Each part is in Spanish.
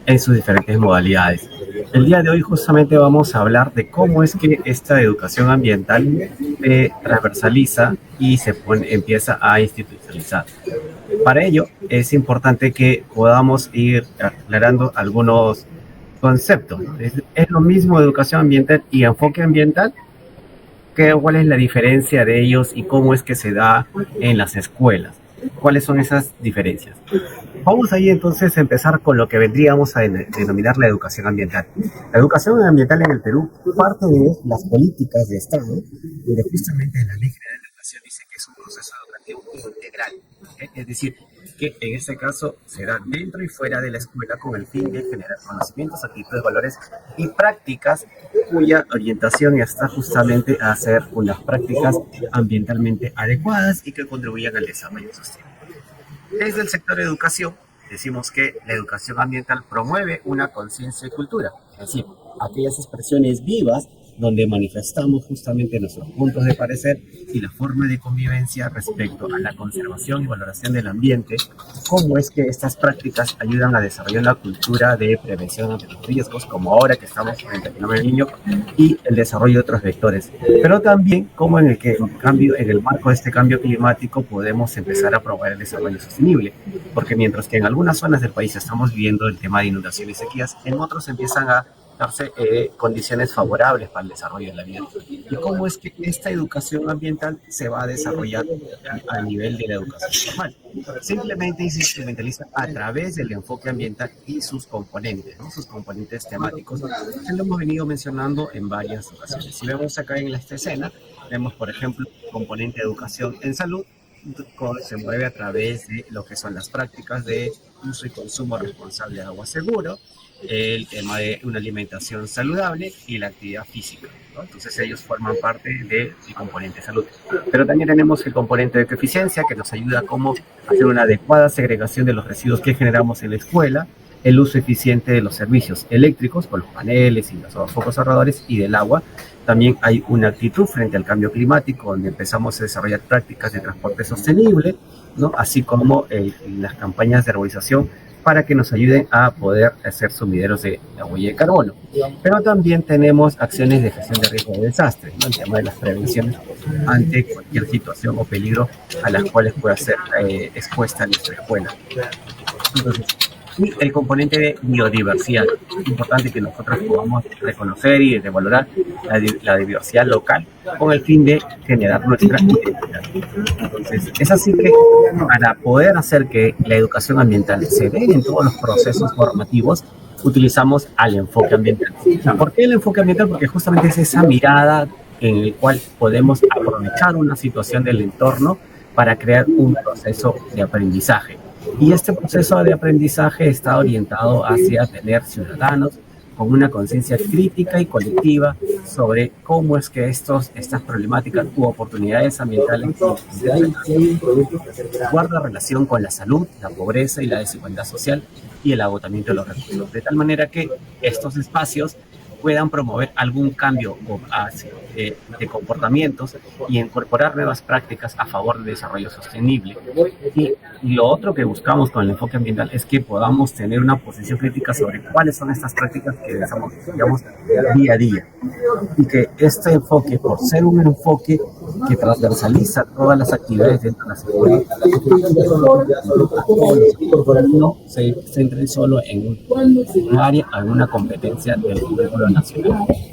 en sus diferentes modalidades. El día de hoy justamente vamos a hablar de cómo es que esta educación ambiental se transversaliza y empieza a institucionalizar. Para ello es importante que podamos ir aclarando algunos conceptos, ¿no? Es lo mismo educación ambiental y enfoque ambiental. ¿Cuál es la diferencia de ellos y cómo es que se da en las escuelas? ¿Cuáles son esas diferencias? Vamos ahí entonces a empezar con lo que vendríamos a denominar la educación ambiental. La educación ambiental en el Perú parte de las políticas de Estado, donde justamente la Ley General de Educación dice que es un proceso educativo integral. Es decir, que en este caso se da dentro y fuera de la escuela con el fin de generar conocimientos, actitudes, valores y prácticas cuya orientación está justamente a hacer unas prácticas ambientalmente adecuadas y que contribuyan al desarrollo sostenible. Desde el sector de educación, decimos que la educación ambiental promueve una conciencia y cultura, es decir, aquellas expresiones vivas donde manifestamos justamente nuestros puntos de parecer y la forma de convivencia respecto a la conservación y valoración del ambiente, cómo es que estas prácticas ayudan a desarrollar la cultura de prevención ante los riesgos, como ahora que estamos frente al fenómeno del niño, y el desarrollo de otros vectores. Pero también cómo en el marco de este cambio climático podemos empezar a promover el desarrollo sostenible, porque mientras que en algunas zonas del país estamos viviendo el tema de inundaciones y sequías, en otros empiezan a darse condiciones favorables para el desarrollo de la vida. ¿Y cómo es que esta educación ambiental se va a desarrollar a nivel de la educación formal? Simplemente se instrumentaliza a través del enfoque ambiental y sus componentes, ¿no? Sus componentes temáticos, que lo hemos venido mencionando en varias ocasiones. Si vemos acá en esta escena, vemos por ejemplo el componente de educación en salud, se mueve a través de lo que son las prácticas de uso y consumo responsable de agua seguro, el tema de una alimentación saludable y la actividad física, ¿no? Entonces ellos forman parte del componente de salud. Pero también tenemos el componente de eficiencia que nos ayuda a cómo hacer una adecuada segregación de los residuos que generamos en la escuela, el uso eficiente de los servicios eléctricos con los paneles y los focos ahorradores y del agua. También hay una actitud frente al cambio climático donde empezamos a desarrollar prácticas de transporte sostenible, ¿no? Así como las campañas de arborización para que nos ayuden a poder hacer sumideros de la huella de carbono. Pero también tenemos acciones de gestión de riesgo de desastre, ¿no? El tema de las prevenciones ante cualquier situación o peligro a las cuales pueda ser expuesta nuestra escuela. Entonces, y el componente de biodiversidad. Es importante que nosotros podamos reconocer y de valorar la diversidad local con el fin de generar nuestra identidad. Entonces, es así que para poder hacer que la educación ambiental se dé en todos los procesos formativos, utilizamos al enfoque ambiental. ¿Por qué el enfoque ambiental? Porque justamente es esa mirada en la cual podemos aprovechar una situación del entorno para crear un proceso de aprendizaje. Y este proceso de aprendizaje está orientado hacia tener ciudadanos con una conciencia crítica y colectiva sobre cómo es que estas problemáticas u oportunidades ambientales guarda relación con la salud, la pobreza y la desigualdad social y el agotamiento de los recursos, de tal manera que estos espacios puedan promover algún cambio de comportamientos y incorporar nuevas prácticas a favor del desarrollo sostenible. Y lo otro que buscamos con el enfoque ambiental es que podamos tener una posición crítica sobre cuáles son estas prácticas que desarrollamos día a día. Y que este enfoque, por ser un enfoque que transversaliza todas las actividades dentro de la seguridad, no se centren solo en un área, en una competencia del currículo nacional.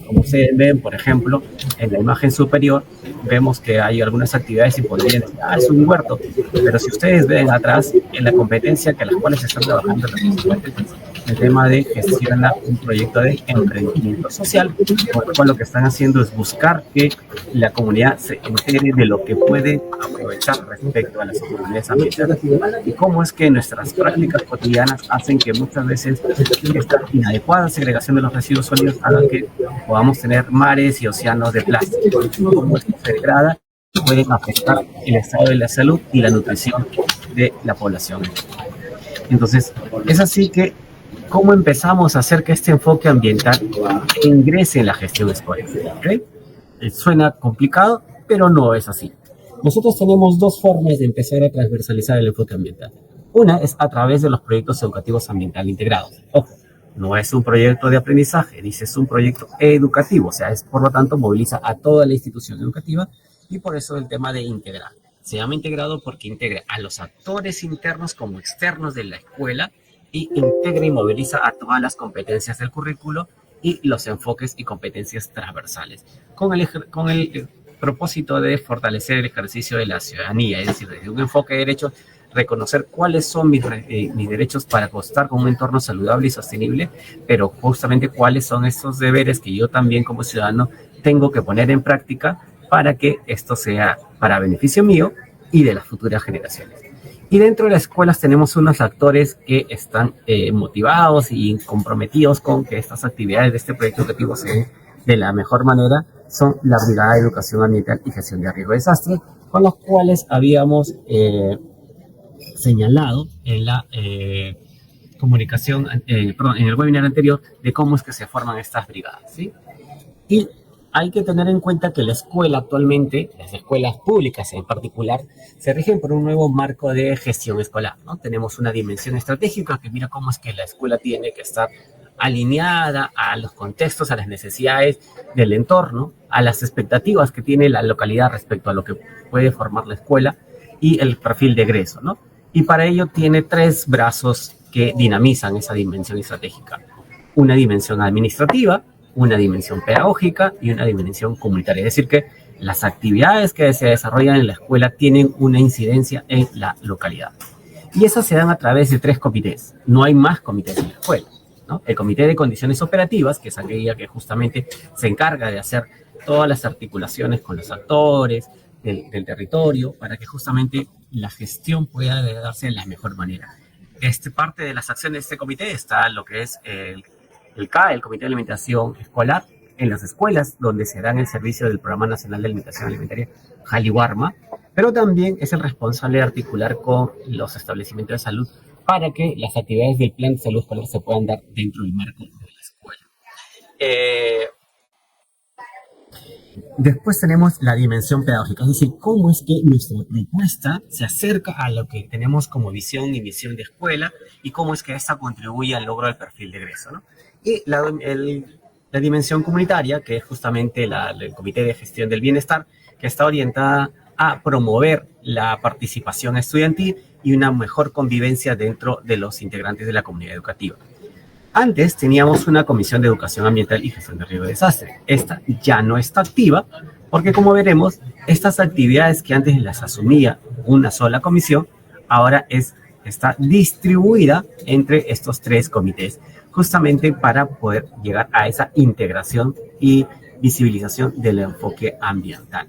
Como ustedes ven, por ejemplo, en la imagen superior, vemos que hay algunas actividades y podrían decir, es un huerto, pero si ustedes ven atrás, en la competencia que las cuales están trabajando las estudiantes, el tema de gestionar un proyecto de emprendimiento social, por lo cual lo que están haciendo es buscar que la comunidad se entere de lo que puede aprovechar respecto a las oportunidades ambientales y cómo es que nuestras prácticas cotidianas hacen que muchas veces esta inadecuada segregación de los residuos sólidos haga que podamos tener mares y océanos de plástico, cómo esto se degrada y pueden afectar el estado de la salud y la nutrición de la población. Entonces, es así que ¿cómo empezamos a hacer que este enfoque ambiental ingrese en la gestión escolar? ¿Okay? Suena complicado, pero no es así. Nosotros tenemos dos formas de empezar a transversalizar el enfoque ambiental. Una es a través de los proyectos educativos ambiental integrados. Ojo, no es un proyecto de aprendizaje, dice es un proyecto educativo, o sea, es por lo tanto moviliza a toda la institución educativa y por eso el tema de integrar. Se llama integrado porque integra a los actores internos como externos de la escuela y integra y moviliza a todas las competencias del currículo y los enfoques y competencias transversales, con el propósito de fortalecer el ejercicio de la ciudadanía, es decir, desde un enfoque de derechos, reconocer cuáles son mis derechos para contar con un entorno saludable y sostenible, pero justamente cuáles son estos deberes que yo también como ciudadano tengo que poner en práctica para que esto sea para beneficio mío y de las futuras generaciones. Y dentro de las escuelas tenemos unos actores que están motivados y comprometidos con que estas actividades de este proyecto educativo se den de la mejor manera. Son la Brigada de Educación Ambiental y Gestión de Riesgo de Desastre, con los cuales habíamos señalado en la comunicación, perdón, en el webinar anterior de cómo es que se forman estas brigadas, ¿sí? Y hay que tener en cuenta que la escuela actualmente, las escuelas públicas en particular, se rigen por un nuevo marco de gestión escolar, ¿no? Tenemos una dimensión estratégica que mira cómo es que la escuela tiene que estar alineada a los contextos, a las necesidades del entorno, a las expectativas que tiene la localidad respecto a lo que puede formar la escuela y el perfil de egreso, ¿no? Y para ello tiene tres brazos que dinamizan esa dimensión estratégica. Una dimensión administrativa, una dimensión pedagógica y una dimensión comunitaria. Es decir, que las actividades que se desarrollan en la escuela tienen una incidencia en la localidad. Y esas se dan a través de tres comités. No hay más comités en la escuela, ¿no? El Comité de Condiciones Operativas, que es aquella que justamente se encarga de hacer todas las articulaciones con los actores del territorio para que justamente la gestión pueda darse de la mejor manera. Parte de las acciones de este comité está lo que es el CAE, el Comité de Alimentación Escolar, en las escuelas donde se dan el servicio del Programa Nacional de Alimentación Alimentaria, Jaliwarma, pero también es el responsable de articular con los establecimientos de salud para que las actividades del plan de salud escolar se puedan dar dentro del marco de la escuela. Después tenemos la dimensión pedagógica, es decir, cómo es que nuestra propuesta se acerca a lo que tenemos como visión y misión de escuela y cómo es que esta contribuye al logro del perfil de egreso, ¿no? Y la dimensión comunitaria, que es justamente el Comité de Gestión del Bienestar, que está orientada a promover la participación estudiantil y una mejor convivencia dentro de los integrantes de la comunidad educativa. Antes teníamos una Comisión de Educación Ambiental y Gestión de Riesgo de Desastre. Esta ya no está activa porque, como veremos, estas actividades que antes las asumía una sola comisión, ahora está distribuida entre estos tres comités, justamente para poder llegar a esa integración y visibilización del enfoque ambiental,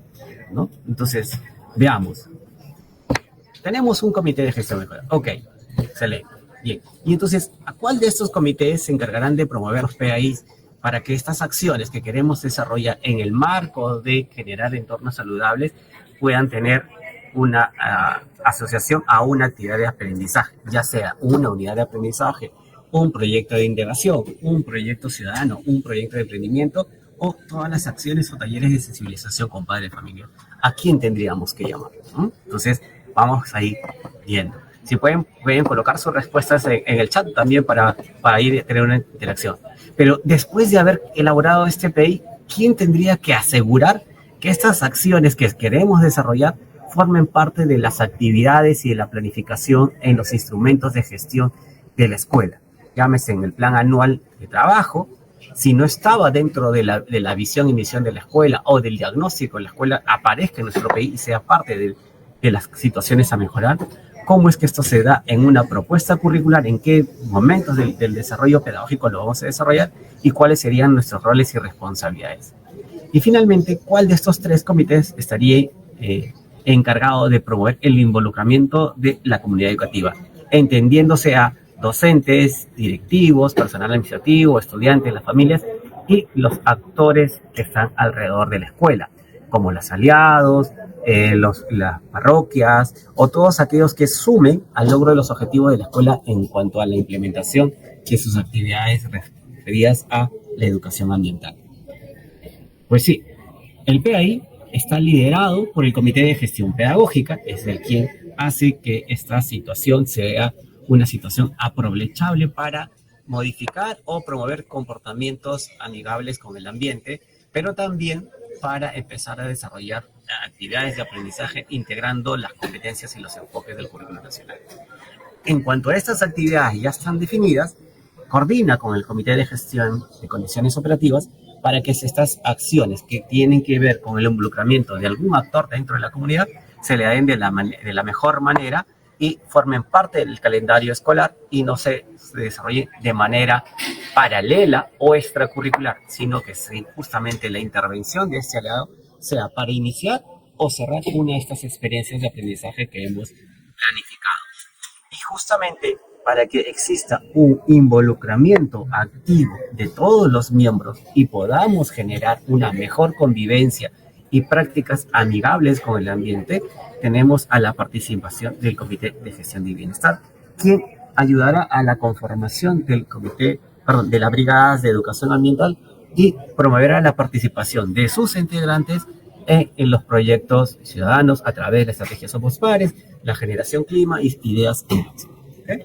¿no? Entonces, veamos. Tenemos un comité de gestión escolar. Ok, excelente. Bien, y entonces, ¿a cuál de estos comités se encargarán de promover los PAIs para que estas acciones que queremos desarrollar en el marco de generar entornos saludables puedan tener una asociación a una actividad de aprendizaje, ya sea una unidad de aprendizaje, un proyecto de integración, un proyecto ciudadano, un proyecto de emprendimiento o todas las acciones o talleres de sensibilización con padres de familia? ¿A quién tendríamos que llamar? Entonces, vamos a ir viendo. Si pueden colocar sus respuestas en el chat también para ir a tener una interacción. Pero después de haber elaborado este PI, ¿quién tendría que asegurar que estas acciones que queremos desarrollar formen parte de las actividades y de la planificación en los instrumentos de gestión de la escuela? Llámese en el plan anual de trabajo. Si no estaba dentro de la visión y misión de la escuela o del diagnóstico de la escuela, aparezca en nuestro PI y sea parte de las situaciones a mejorar. ¿Cómo es que esto se da en una propuesta curricular? ¿En qué momentos del desarrollo pedagógico lo vamos a desarrollar? ¿Y cuáles serían nuestros roles y responsabilidades? Y finalmente, ¿cuál de estos tres comités estaría encargado de promover el involucramiento de la comunidad educativa? Entendiéndose a docentes, directivos, personal administrativo, estudiantes, las familias y los actores que están alrededor de la escuela, como los aliados, las parroquias o todos aquellos que sumen al logro de los objetivos de la escuela en cuanto a la implementación de sus actividades referidas a la educación ambiental. Pues sí, el PAI está liderado por el Comité de Gestión Pedagógica, es el quien hace que esta situación sea una situación aprovechable para modificar o promover comportamientos amigables con el ambiente, pero también para empezar a desarrollar actividades de aprendizaje integrando las competencias y los enfoques del currículo nacional. En cuanto a estas actividades ya están definidas, coordina con el Comité de Gestión de Condiciones Operativas para que estas acciones que tienen que ver con el involucramiento de algún actor dentro de la comunidad se le den de la mejor manera y formen parte del calendario escolar y no se desarrolle de manera paralela o extracurricular, sino que justamente la intervención de este aliado sea para iniciar o cerrar una de estas experiencias de aprendizaje que hemos planificado. Y justamente para que exista un involucramiento activo de todos los miembros y podamos generar una mejor convivencia y prácticas amigables con el ambiente, tenemos a la participación del Comité de Gestión de Bienestar, quien ayudará a la conformación del de las brigadas de educación ambiental y promoverá la participación de sus integrantes en los proyectos ciudadanos a través de estrategias Somos Pares, la generación clima y ideas en acción. ¿Okay?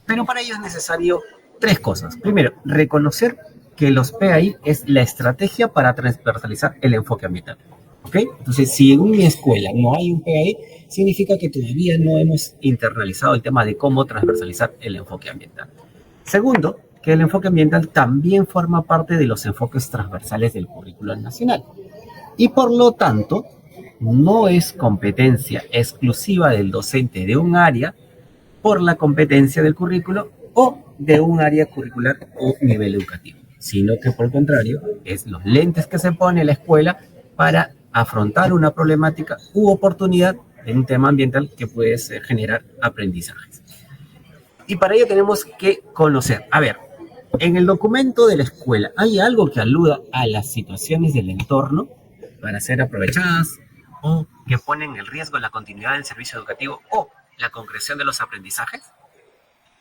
Pero para ello es necesario 3 cosas. Primero, reconocer que los PAI es la estrategia para transversalizar el enfoque ambiental. ¿Ok? Entonces, si en mi escuela no hay un PAI, significa que todavía no hemos internalizado el tema de cómo transversalizar el enfoque ambiental. Segundo, que el enfoque ambiental también forma parte de los enfoques transversales del currículo nacional. Y por lo tanto, no es competencia exclusiva del docente de un área por la competencia del currículo o de un área curricular o nivel educativo, sino que por el contrario, es los lentes que se pone la escuela para afrontar una problemática u oportunidad en un tema ambiental que puede generar aprendizajes. Y para ello tenemos que conocer, en el documento de la escuela, ¿hay algo que aluda a las situaciones del entorno para ser aprovechadas o que ponen en riesgo la continuidad del servicio educativo o la concreción de los aprendizajes?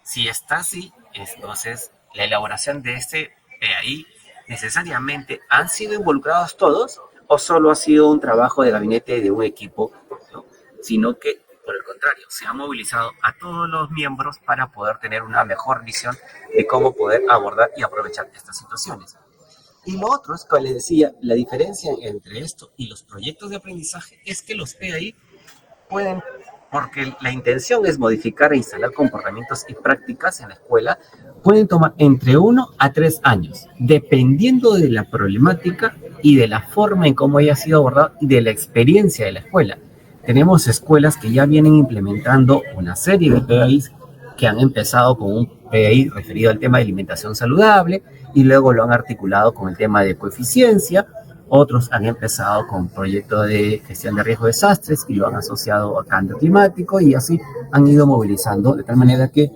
Si está así, entonces la elaboración de este PAI necesariamente han sido involucrados todos o solo ha sido un trabajo de gabinete de un equipo, ¿no? Sino que, por el contrario, se ha movilizado a todos los miembros para poder tener una mejor visión de cómo poder abordar y aprovechar estas situaciones. Y lo otro es que les decía, la diferencia entre esto y los proyectos de aprendizaje es que los PAI pueden, porque la intención es modificar e instalar comportamientos y prácticas en la escuela, pueden tomar entre 1 a 3 años, dependiendo de la problemática y de la forma en cómo haya sido abordado y de la experiencia de la escuela. Tenemos escuelas que ya vienen implementando una serie de PAIs que han empezado con un PAI referido al tema de alimentación saludable y luego lo han articulado con el tema de coeficiencia. Otros han empezado con proyectos de gestión de riesgo de desastres y lo han asociado a cambio climático y así han ido movilizando de tal manera que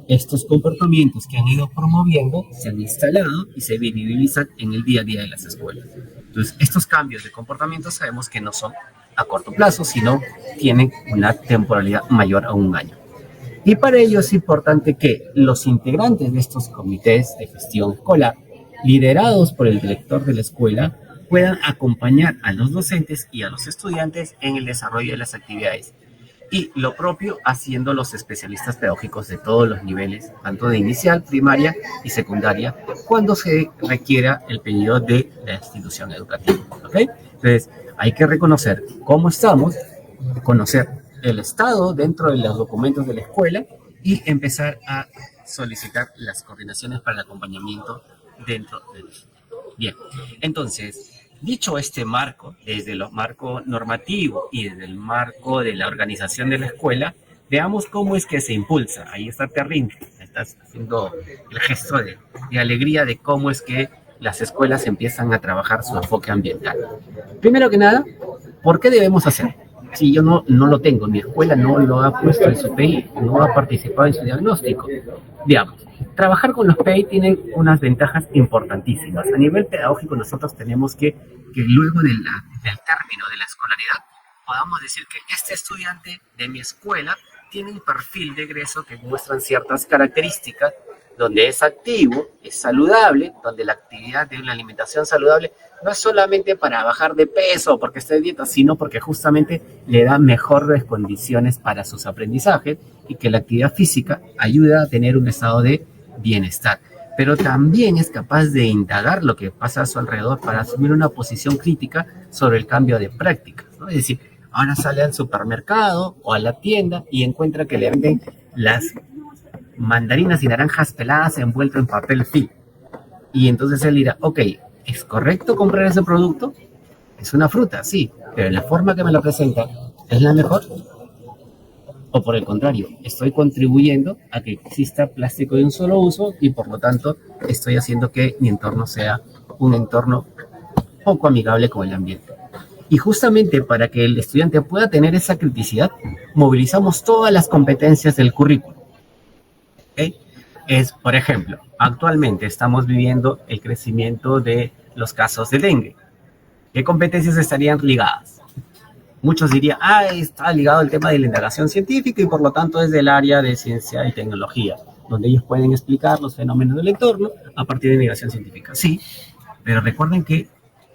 estos comportamientos que han ido promoviendo se han instalado y se visibilizan en el día a día de las escuelas. Entonces, estos cambios de comportamiento sabemos que no son a corto plazo, sino tienen una temporalidad mayor a un año. Y para ello es importante que los integrantes de estos comités de gestión escolar, liderados por el director de la escuela, puedan acompañar a los docentes y a los estudiantes en el desarrollo de las actividades. Y lo propio haciendo los especialistas pedagógicos de todos los niveles, tanto de inicial, primaria y secundaria, cuando se requiera el periodo de la institución educativa. ¿Okay? Entonces, hay que reconocer cómo estamos, conocer el estado dentro de los documentos de la escuela y empezar a solicitar las coordinaciones para el acompañamiento dentro de ellos. Bien, entonces, dicho este marco, desde el marco normativo y desde el marco de la organización de la escuela, veamos cómo es que se impulsa. Ahí está Terrín, estás haciendo el gesto de alegría de cómo es que las escuelas empiezan a trabajar su enfoque ambiental. Primero que nada, ¿por qué debemos hacer? Si yo no lo tengo, mi escuela no lo ha puesto en su PI, no ha participado en su diagnóstico. Digamos, trabajar con los PI tiene unas ventajas importantísimas. A nivel pedagógico nosotros tenemos que luego del término de la escolaridad podamos decir que este estudiante de mi escuela tiene un perfil de egreso que muestran ciertas características donde es activo, es saludable, donde la actividad de una alimentación saludable no es solamente para bajar de peso o porque esté de dieta, sino porque justamente le da mejores condiciones para sus aprendizajes y que la actividad física ayuda a tener un estado de bienestar, pero también es capaz de indagar lo que pasa a su alrededor para asumir una posición crítica sobre el cambio de prácticas, ¿no? Es decir, ahora sale al supermercado o a la tienda y encuentra que le venden las mandarinas y naranjas peladas envueltas en papel film. Y entonces él dirá, ok, ¿es correcto comprar ese producto? Es una fruta, sí, pero la forma que me lo presenta es la mejor. O por el contrario, estoy contribuyendo a que exista plástico de un solo uso y por lo tanto estoy haciendo que mi entorno sea un entorno poco amigable con el ambiente. Y justamente para que el estudiante pueda tener esa criticidad, movilizamos todas las competencias del currículo. ¿Okay? Es, por ejemplo, actualmente estamos viviendo el crecimiento de los casos de dengue. ¿Qué competencias estarían ligadas? Muchos dirían, está ligado al tema de la indagación científica y por lo tanto es del área de ciencia y tecnología, donde ellos pueden explicar los fenómenos del entorno a partir de indagación científica. Sí, pero recuerden que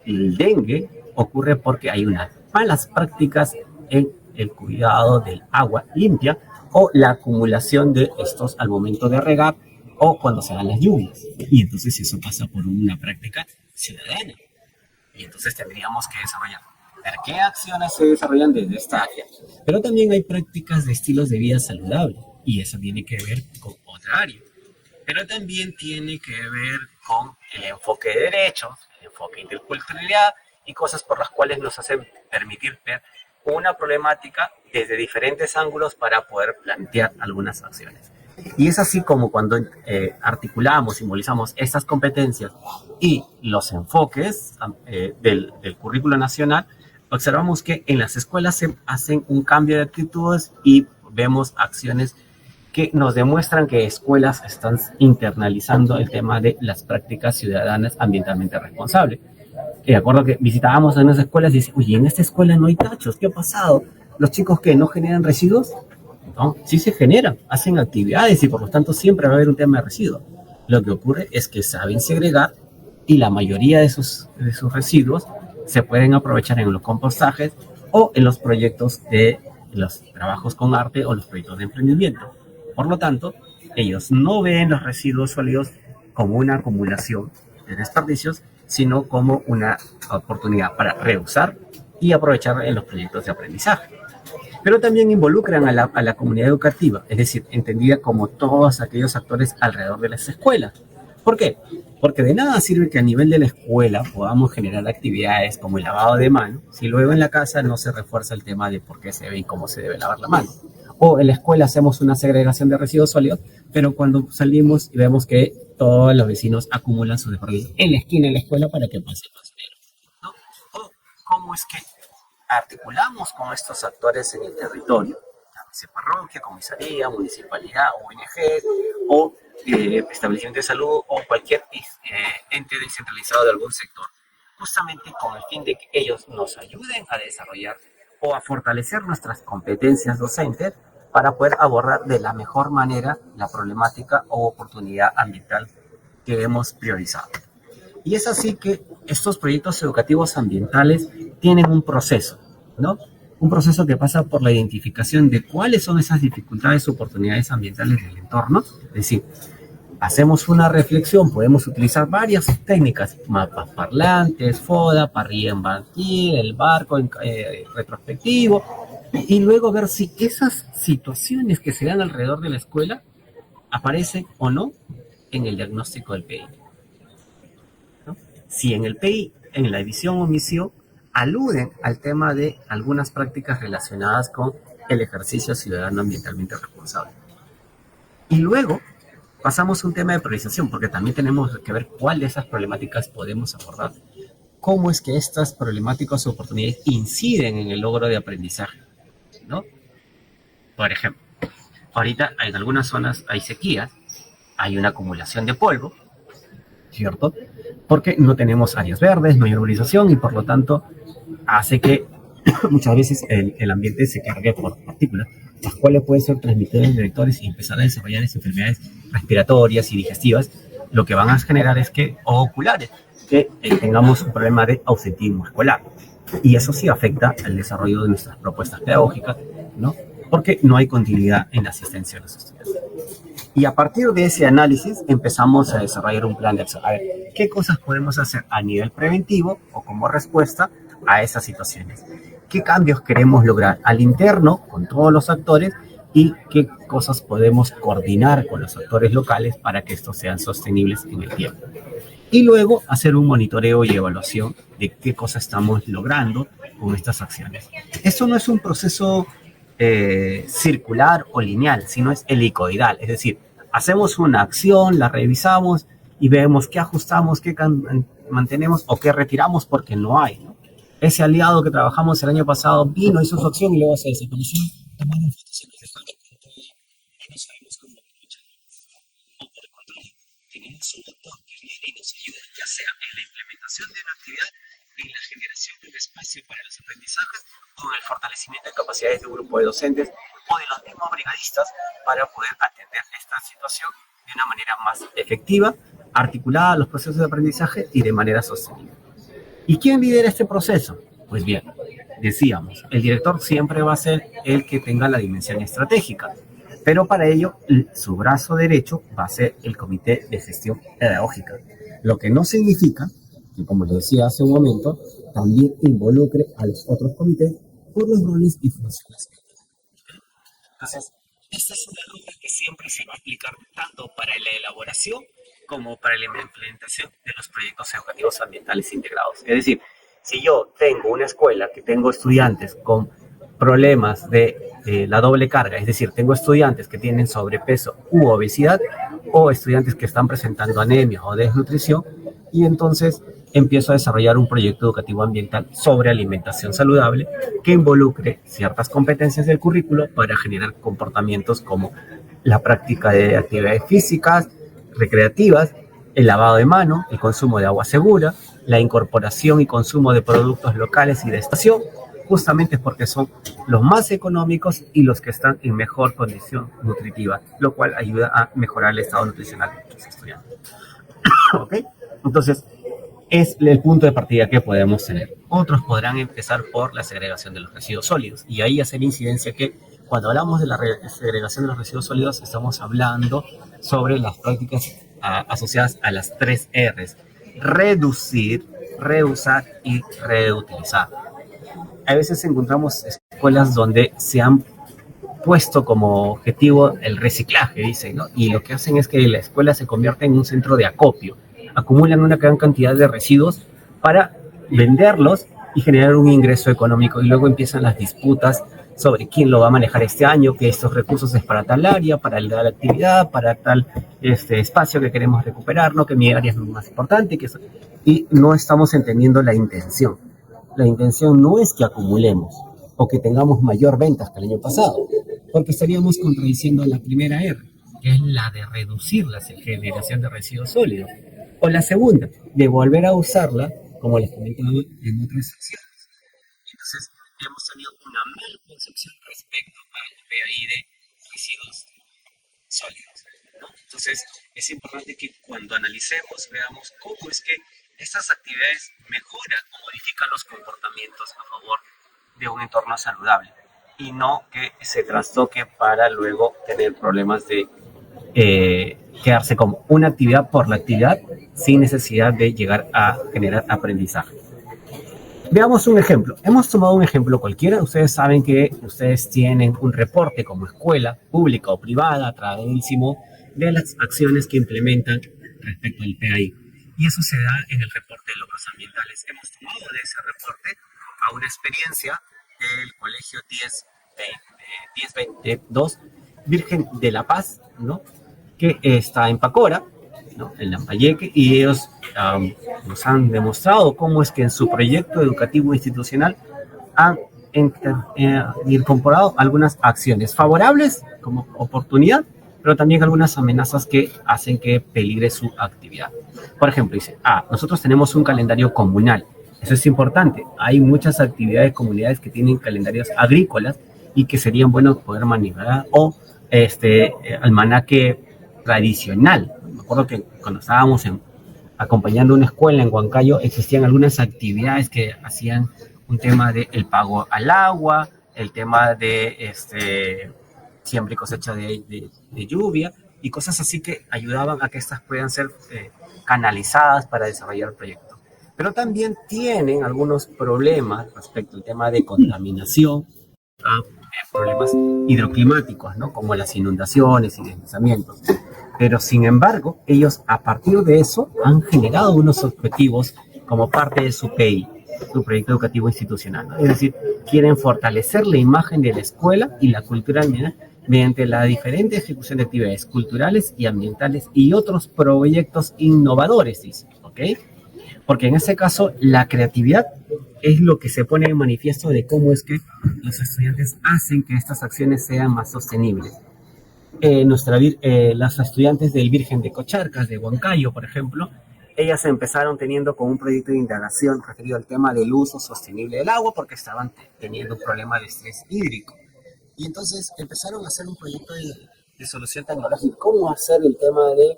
el dengue ocurre porque hay unas malas prácticas en el cuidado del agua limpia o la acumulación de estos al momento de regar o cuando se dan las lluvias. Y entonces eso pasa por una práctica ciudadana. Y entonces tendríamos que desarrollar ver qué acciones se desarrollan desde esta área. Pero también hay prácticas de estilos de vida saludable y eso tiene que ver con otra área. Pero también tiene que ver con el enfoque de derechos, el enfoque de interculturalidad y cosas por las cuales nos hacen permitir ver una problemática desde diferentes ángulos para poder plantear algunas acciones. Y es así como cuando articulamos, simbolizamos estas competencias y los enfoques del currículo nacional, observamos que en las escuelas se hacen un cambio de actitudes y vemos acciones que nos demuestran que escuelas están internalizando el tema de las prácticas ciudadanas ambientalmente responsables. De acuerdo que visitábamos en unas escuelas y dicen, oye, en esta escuela no hay tachos, ¿qué ha pasado? ¿Los chicos que no generan residuos? No, sí se generan, hacen actividades y por lo tanto siempre va a haber un tema de residuos. Lo que ocurre es que saben segregar y la mayoría de sus residuos se pueden aprovechar en los compostajes o en los proyectos de los trabajos con arte o los proyectos de emprendimiento. Por lo tanto, ellos no ven los residuos sólidos como una acumulación de desperdicios, sino como una oportunidad para reusar y aprovechar en los proyectos de aprendizaje. Pero también involucran a la comunidad educativa, es decir, entendida como todos aquellos actores alrededor de las escuelas. ¿Por qué? Porque de nada sirve que a nivel de la escuela podamos generar actividades como el lavado de manos si luego en la casa no se refuerza el tema de por qué se debe y cómo se debe lavar la mano. O en la escuela hacemos una segregación de residuos sólidos, pero cuando salimos y vemos que todos los vecinos acumulan sus desperdicios en la esquina de la escuela para que pase el basurero, ¿no? O cómo es que articulamos con estos actores en el territorio, llámese parroquia, comisaría, municipalidad, ONG o establecimiento de salud o cualquier ente descentralizado de algún sector, justamente con el fin de que ellos nos ayuden a desarrollar o a fortalecer nuestras competencias docentes para poder abordar de la mejor manera la problemática o oportunidad ambiental que hemos priorizado. Y es así que estos proyectos educativos ambientales tienen un proceso, ¿no? Un proceso que pasa por la identificación de cuáles son esas dificultades o oportunidades ambientales del entorno. Es decir, hacemos una reflexión, podemos utilizar varias técnicas, mapas parlantes, FODA, parrilla en banquil, el barco retrospectivo, y luego ver si esas situaciones que se dan alrededor de la escuela aparecen o no en el diagnóstico del PI. ¿No? Si en el PI, en la edición o omisión, aluden al tema de algunas prácticas relacionadas con el ejercicio ciudadano ambientalmente responsable. Y luego pasamos a un tema de priorización, porque también tenemos que ver cuál de esas problemáticas podemos abordar. Cómo es que estas problemáticas o oportunidades inciden en el logro de aprendizaje, ¿no? Por ejemplo, ahorita en algunas zonas hay sequías, hay una acumulación de polvo, ¿cierto? Porque no tenemos áreas verdes, no hay urbanización y por lo tanto hace que muchas veces el ambiente se cargue por partículas, las cuales pueden ser transmitidores de vectores y empezar a desarrollar enfermedades respiratorias y digestivas, lo que van a generar es que, o oculares, que tengamos un problema de ausentismo escolar. Y eso sí afecta al desarrollo de nuestras propuestas pedagógicas, ¿no? Porque no hay continuidad en la asistencia de los estudiantes. Y a partir de ese análisis empezamos a desarrollar un plan de acción. A ver, ¿qué cosas podemos hacer a nivel preventivo o como respuesta a esas situaciones? ¿Qué cambios queremos lograr al interno con todos los actores y qué cosas podemos coordinar con los actores locales para que estos sean sostenibles en el tiempo? Y luego hacer un monitoreo y evaluación de qué cosas estamos logrando con estas acciones. Esto no es un proceso circular o lineal, sino es helicoidal, es decir, hacemos una acción, la revisamos y vemos qué ajustamos, qué mantenemos o qué retiramos porque no hay, ¿no? Ese aliado que trabajamos el año pasado vino, hizo su acción y luego se desapareció, tomando fotos y nos dejaron con todo y no sabemos cómo aprovechar. O por el contrario, tenemos un actor que viene y nos ayuda, ya sea en la implementación de una actividad, en la generación de un espacio para los aprendizajes o en el fortalecimiento de capacidades de un grupo de docentes o de los mismos brigadistas para poder atender esta situación de una manera más efectiva, articulada a los procesos de aprendizaje y de manera sostenible. ¿Y quién lidera este proceso? Pues bien, decíamos, el director siempre va a ser el que tenga la dimensión estratégica, pero para ello su brazo derecho va a ser el Comité de Gestión Pedagógica, lo que no significa que, como les decía hace un momento, también involucre a los otros comités por los roles y funciones. Entonces, esta es una norma que siempre se va a aplicar tanto para la elaboración como para la implementación de los proyectos educativos ambientales integrados. Es decir, si yo tengo una escuela que tengo estudiantes con problemas de la doble carga, es decir, tengo estudiantes que tienen sobrepeso u obesidad o estudiantes que están presentando anemia o desnutrición, y entonces empiezo a desarrollar un proyecto educativo ambiental sobre alimentación saludable que involucre ciertas competencias del currículo para generar comportamientos como la práctica de actividades físicas, recreativas, el lavado de mano, el consumo de agua segura, la incorporación y consumo de productos locales y de estación, justamente porque son los más económicos y los que están en mejor condición nutritiva, lo cual ayuda a mejorar el estado nutricional de los estudiantes. ¿Ok? Entonces, es el punto de partida que podemos tener. Otros podrán empezar por la segregación de los residuos sólidos y ahí hacer incidencia que cuando hablamos de la segregación de los residuos sólidos estamos hablando sobre las prácticas asociadas a las 3 R's: reducir, reusar y reutilizar. A veces encontramos escuelas donde se han puesto como objetivo el reciclaje, dicen, ¿no? Y lo que hacen es que la escuela se convierte en un centro de acopio. Acumulan una gran cantidad de residuos para venderlos y generar un ingreso económico. Y luego empiezan las disputas sobre quién lo va a manejar este año, que estos recursos es para tal área, para tal actividad, para tal espacio que queremos recuperar, ¿no? Que mi área es más importante. Y no estamos entendiendo la intención. La intención no es que acumulemos o que tengamos mayor ventas que el año pasado, porque estaríamos contradiciendo la primera R, que es la de reducir la generación de residuos sólidos, o la segunda, de volver a usarla, como les comentaba en otras secciones. Entonces, hemos tenido una mala concepción respecto al PAI de residuos sólidos, ¿no? Entonces, es importante que cuando analicemos veamos cómo es que estas actividades mejoran o modifican los comportamientos a favor de un entorno saludable y no que se trastoque para luego tener problemas de quedarse como una actividad por la actividad sin necesidad de llegar a generar aprendizaje. Veamos un ejemplo. Hemos tomado un ejemplo cualquiera. Ustedes saben que ustedes tienen un reporte como escuela pública o privada a través de las acciones que implementan respecto al PAI. Y eso se da en el reporte de logros ambientales. Hemos tomado de ese reporte a una experiencia del Colegio 1022 Virgen de la Paz, ¿no? Que está en Pacora, ¿no? En Lambayeque, y ellos nos han demostrado cómo es que en su proyecto educativo institucional han incorporado algunas acciones favorables como oportunidad, pero también algunas amenazas que hacen que peligre su actividad. Por ejemplo, dice, nosotros tenemos un calendario comunal. Eso es importante. Hay muchas actividades, comunidades que tienen calendarios agrícolas y que serían buenos poder manipular, o almanaque tradicional. Me acuerdo que cuando estábamos acompañando una escuela en Huancayo, existían algunas actividades que hacían un tema del pago al agua, el tema de siembra y cosecha de lluvia, y cosas así que ayudaban a que estas puedan ser canalizadas para desarrollar el proyecto. Pero también tienen algunos problemas respecto al tema de contaminación, problemas hidroclimáticos, ¿no? Como las inundaciones y deslizamientos. Pero sin embargo, ellos a partir de eso han generado unos objetivos como parte de su PI, su proyecto educativo institucional, ¿no? Es decir, quieren fortalecer la imagen de la escuela y la cultura ambiental mediante la diferente ejecución de actividades culturales y ambientales y otros proyectos innovadores, dice, ¿ok? Porque en este caso la creatividad es lo que se pone en manifiesto de cómo es que los estudiantes hacen que estas acciones sean más sostenibles. Las estudiantes del Virgen de Cocharcas, de Huancayo, por ejemplo, ellas empezaron teniendo con un proyecto de indagación referido al tema del uso sostenible del agua porque estaban teniendo un problema de estrés hídrico. Y entonces empezaron a hacer un proyecto de solución tecnológica. ¿Cómo hacer el tema de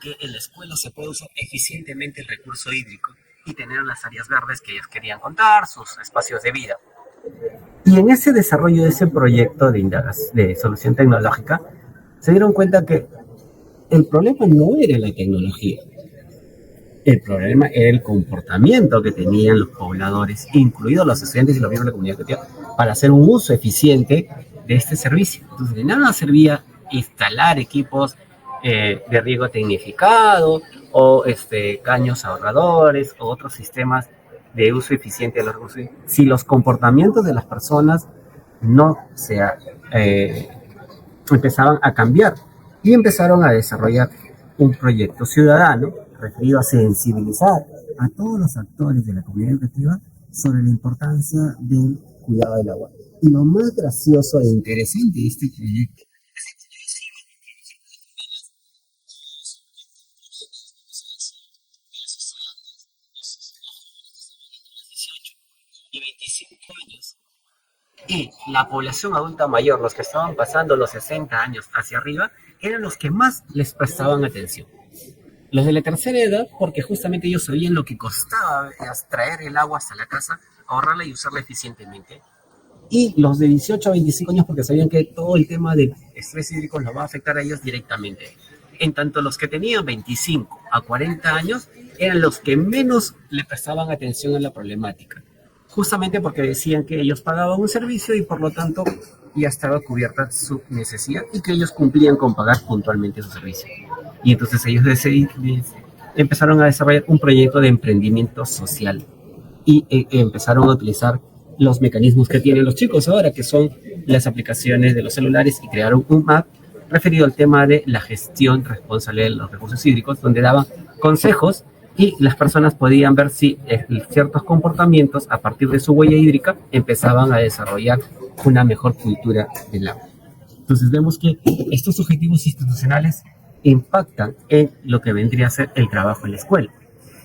que en la escuela se pueda usar eficientemente el recurso hídrico y tener las áreas verdes que ellos querían contar, sus espacios de vida? Y en ese desarrollo de ese proyecto de solución tecnológica, se dieron cuenta que el problema no era la tecnología, el problema era el comportamiento que tenían los pobladores, incluidos los estudiantes y los miembros de la comunidad educativa, para hacer un uso eficiente de este servicio. Entonces, de nada servía instalar equipos de riego tecnificado o caños ahorradores o otros sistemas de uso eficiente de los recursos si los comportamientos de las personas no empezaban a cambiar y empezaron a desarrollar un proyecto ciudadano referido a sensibilizar a todos los actores de la comunidad educativa sobre la importancia del cuidado del agua. Y lo más gracioso e interesante de este proyecto y 25 años. Y la población adulta mayor, los que estaban pasando los 60 años hacia arriba, eran los que más les prestaban atención. Los de la tercera edad, porque justamente ellos sabían lo que costaba traer el agua hasta la casa, ahorrarla y usarla eficientemente. Y los de 18 a 25 años, porque sabían que todo el tema del estrés hídrico los va a afectar a ellos directamente. En tanto, los que tenían 25 a 40 años eran los que menos le prestaban atención a la problemática. Justamente porque decían que ellos pagaban un servicio y por lo tanto ya estaba cubierta su necesidad y que ellos cumplían con pagar puntualmente su servicio. Y entonces ellos empezaron a desarrollar un proyecto de emprendimiento social y empezaron a utilizar los mecanismos que tienen los chicos ahora, que son las aplicaciones de los celulares, y crearon un app referido al tema de la gestión responsable de los recursos hídricos, donde daban consejos y las personas podían ver si ciertos comportamientos a partir de su huella hídrica empezaban a desarrollar una mejor cultura del agua. Entonces vemos que estos objetivos institucionales impactan en lo que vendría a ser el trabajo en la escuela.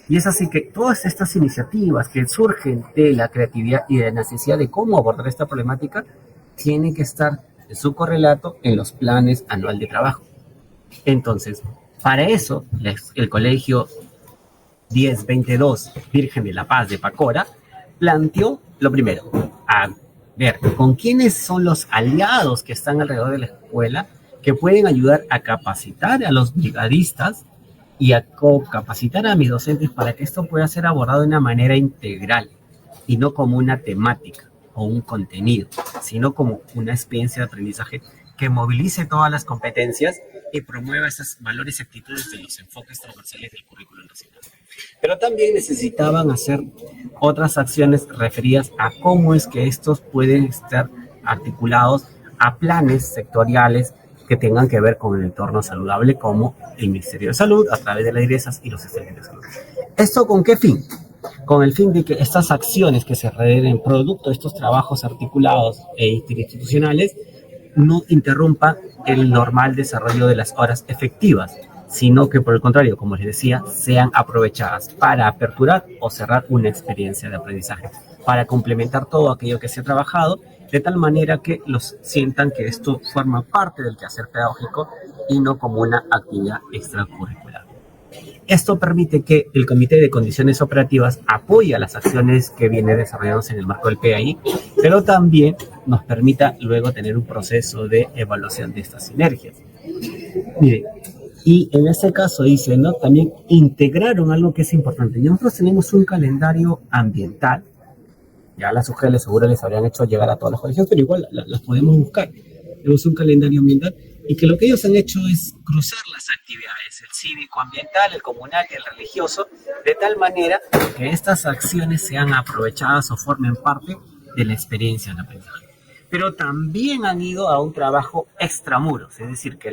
Y es así que todas estas iniciativas que surgen de la creatividad y de la necesidad de cómo abordar esta problemática tienen que estar en su correlato en los planes anual de trabajo. Entonces, para eso, el colegio 1022 Virgen de la Paz de Pacora planteó lo primero, a ver con quiénes son los aliados que están alrededor de la escuela que pueden ayudar a capacitar a los brigadistas y a capacitar a mis docentes para que esto pueda ser abordado de una manera integral y no como una temática o un contenido, sino como una experiencia de aprendizaje que movilice todas las competencias y promueva esos valores y actitudes de los enfoques transversales del currículo nacional. Pero también necesitaban hacer otras acciones referidas a cómo es que estos pueden estar articulados a planes sectoriales que tengan que ver con el entorno saludable, como el Ministerio de Salud, a través de las direcciones y los estudiantes de salud. ¿Esto con qué fin? Con el fin de que estas acciones que se realizen producto de estos trabajos articulados e interinstitucionales no interrumpan el normal desarrollo de las horas efectivas, sino que por el contrario, como les decía, sean aprovechadas para aperturar o cerrar una experiencia de aprendizaje, para complementar todo aquello que se ha trabajado, de tal manera que los sientan que esto forma parte del quehacer pedagógico y no como una actividad extracurricular. Esto permite que el Comité de Condiciones Operativas apoye a las acciones que vienen desarrollándose en el marco del PAI, pero también nos permita luego tener un proceso de evaluación de estas sinergias. Mire, y en este caso dice, ¿no? También integraron algo que es importante. Y nosotros tenemos un calendario ambiental. Ya las UGL seguro les habrían hecho llegar a todos los colegios, pero igual las podemos buscar. Tenemos un calendario ambiental y que lo que ellos han hecho es cruzar las actividades, el cívico-ambiental, el comunal y el religioso, de tal manera que estas acciones sean aprovechadas o formen parte de la experiencia del aprendizaje. Pero también han ido a un trabajo extramuros, es decir, que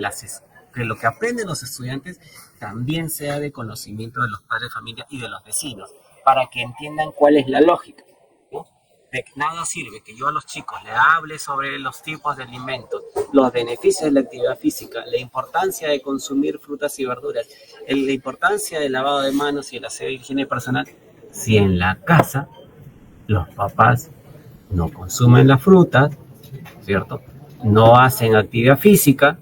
lo que aprenden los estudiantes también sea de conocimiento de los padres de familia y de los vecinos, para que entiendan cuál es la lógica, ¿no? De nada sirve que yo a los chicos le hable sobre los tipos de alimentos, los beneficios de la actividad física, la importancia de consumir frutas y verduras, la importancia del lavado de manos y el aseo y higiene personal, si en la casa los papás no consumen las frutas, ¿cierto? No hacen actividad física,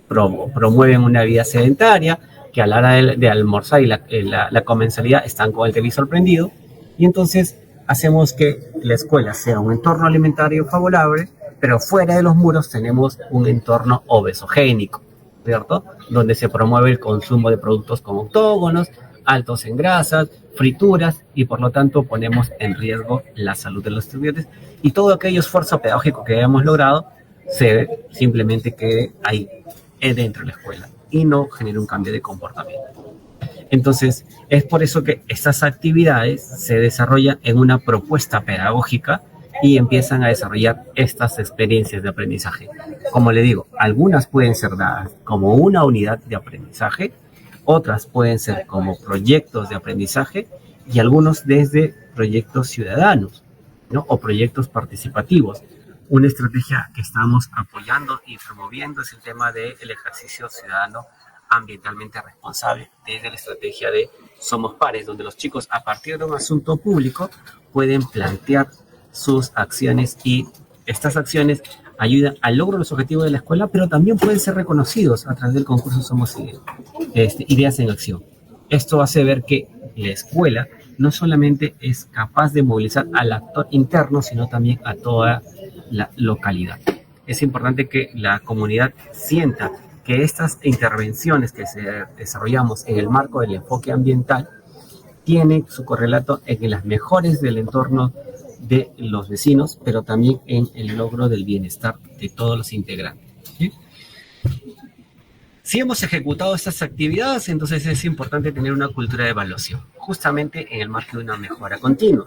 promueven una vida sedentaria, que a la hora de almorzar y la comensalidad están con el televisor prendido, y entonces hacemos que la escuela sea un entorno alimentario favorable, pero fuera de los muros tenemos un entorno obesogénico, ¿cierto? Donde se promueve el consumo de productos con octógonos, altos en grasas, frituras, y por lo tanto ponemos en riesgo la salud de los estudiantes, y todo aquello esfuerzo pedagógico que hayamos logrado se simplemente quede ahí dentro de la escuela y no genere un cambio de comportamiento. Entonces, es por eso que estas actividades se desarrollan en una propuesta pedagógica y empiezan a desarrollar estas experiencias de aprendizaje. Como le digo, algunas pueden ser dadas como una unidad de aprendizaje, otras pueden ser como proyectos de aprendizaje y algunos desde proyectos ciudadanos, ¿no? O proyectos participativos. Una estrategia que estamos apoyando y promoviendo es el tema del ejercicio ciudadano ambientalmente responsable, desde la estrategia de Somos Pares, donde los chicos a partir de un asunto público pueden plantear sus acciones y estas acciones ayudan al logro de los objetivos de la escuela, pero también pueden ser reconocidos a través del concurso Somos Ideas en Acción. Esto hace ver que la escuela no solamente es capaz de movilizar al actor interno, sino también a toda la localidad. Es importante que la comunidad sienta que estas intervenciones que desarrollamos en el marco del enfoque ambiental tienen su correlato en las mejores del entorno de los vecinos, pero también en el logro del bienestar de todos los integrantes. ¿Sí? Si hemos ejecutado estas actividades, entonces es importante tener una cultura de evaluación, justamente en el marco de una mejora continua.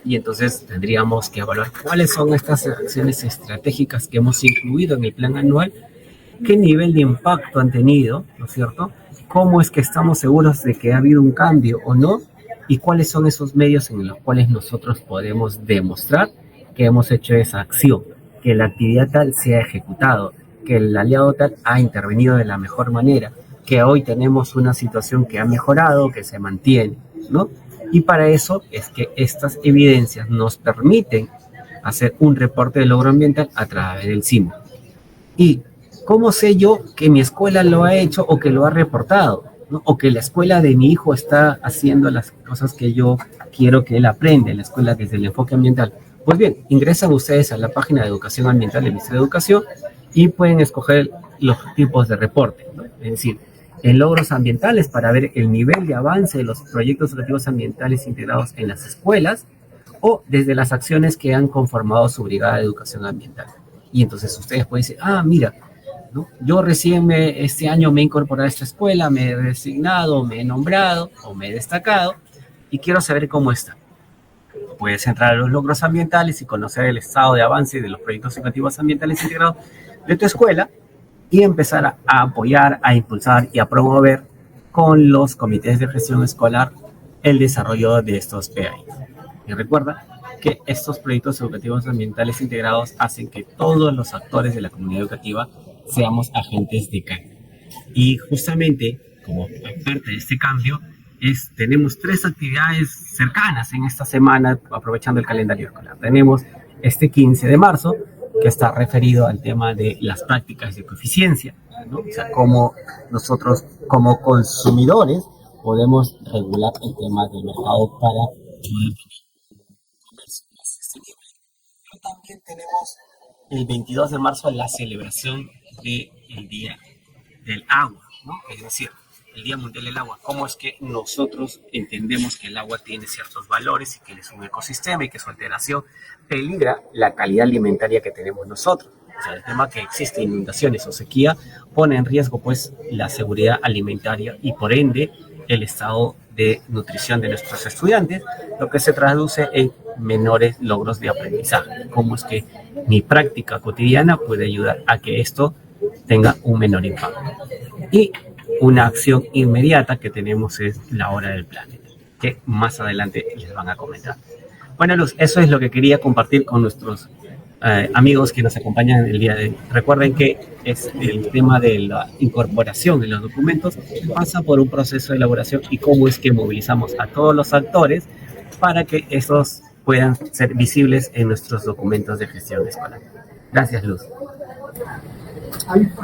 Y entonces tendríamos que evaluar cuáles son estas acciones estratégicas que hemos incluido en el plan anual, qué nivel de impacto han tenido, ¿no es cierto? ¿Cómo es que estamos seguros de que ha habido un cambio o no? ¿Y cuáles son esos medios en los cuales nosotros podemos demostrar que hemos hecho esa acción, que la actividad tal se ha ejecutado, que el aliado tal ha intervenido de la mejor manera, que hoy tenemos una situación que ha mejorado, que se mantiene, ¿no? Y para eso es que estas evidencias nos permiten hacer un reporte de logro ambiental a través del CIMO. ¿Y cómo sé yo que mi escuela lo ha hecho o que lo ha reportado? ¿No? O que la escuela de mi hijo está haciendo las cosas que yo quiero que él aprenda en la escuela desde el enfoque ambiental. Pues bien, ingresan ustedes a la página de Educación Ambiental del Ministerio de Educación y pueden escoger los tipos de reporte, ¿no? Es decir, en logros ambientales para ver el nivel de avance de los proyectos educativos ambientales integrados en las escuelas o desde las acciones que han conformado su brigada de educación ambiental. Y entonces ustedes pueden decir, ah, mira, ¿no? Yo recién este año me he incorporado a esta escuela, me he designado, me he nombrado o me he destacado y quiero saber cómo está. Puedes entrar a los logros ambientales y conocer el estado de avance de los proyectos educativos ambientales integrados de tu escuela y empezar a apoyar, a impulsar y a promover con los comités de gestión escolar el desarrollo de estos PAI. Y recuerda que estos proyectos educativos ambientales integrados hacen que todos los actores de la comunidad educativa seamos agentes de cambio. Y justamente, como parte de este cambio, tenemos tres actividades cercanas en esta semana, aprovechando el calendario escolar. Tenemos este 15 de marzo, que está referido al tema de las prácticas de ecoeficiencia, ¿no? O sea, cómo nosotros como consumidores podemos regular el tema del mercado para poder tener comercio más sostenible. Pero también tenemos el 22 de marzo la celebración del Día del agua, ¿no? Es decir, el Día Mundial del Agua, cómo es que nosotros entendemos que el agua tiene ciertos valores y que es un ecosistema y que su alteración peligra la calidad alimentaria que tenemos nosotros. O sea, el tema que existe inundaciones o sequía pone en riesgo pues la seguridad alimentaria y por ende el estado de nutrición de nuestros estudiantes, lo que se traduce en menores logros de aprendizaje. Cómo es que mi práctica cotidiana puede ayudar a que esto tenga un menor impacto. Y una acción inmediata que tenemos es la hora del planeta, que más adelante les van a comentar. Bueno, Luz, eso es lo que quería compartir con nuestros amigos que nos acompañan el día de hoy. Recuerden que es el tema de la incorporación de los documentos pasa por un proceso de elaboración y cómo es que movilizamos a todos los actores para que esos puedan ser visibles en nuestros documentos de gestión escolar. Gracias, Luz.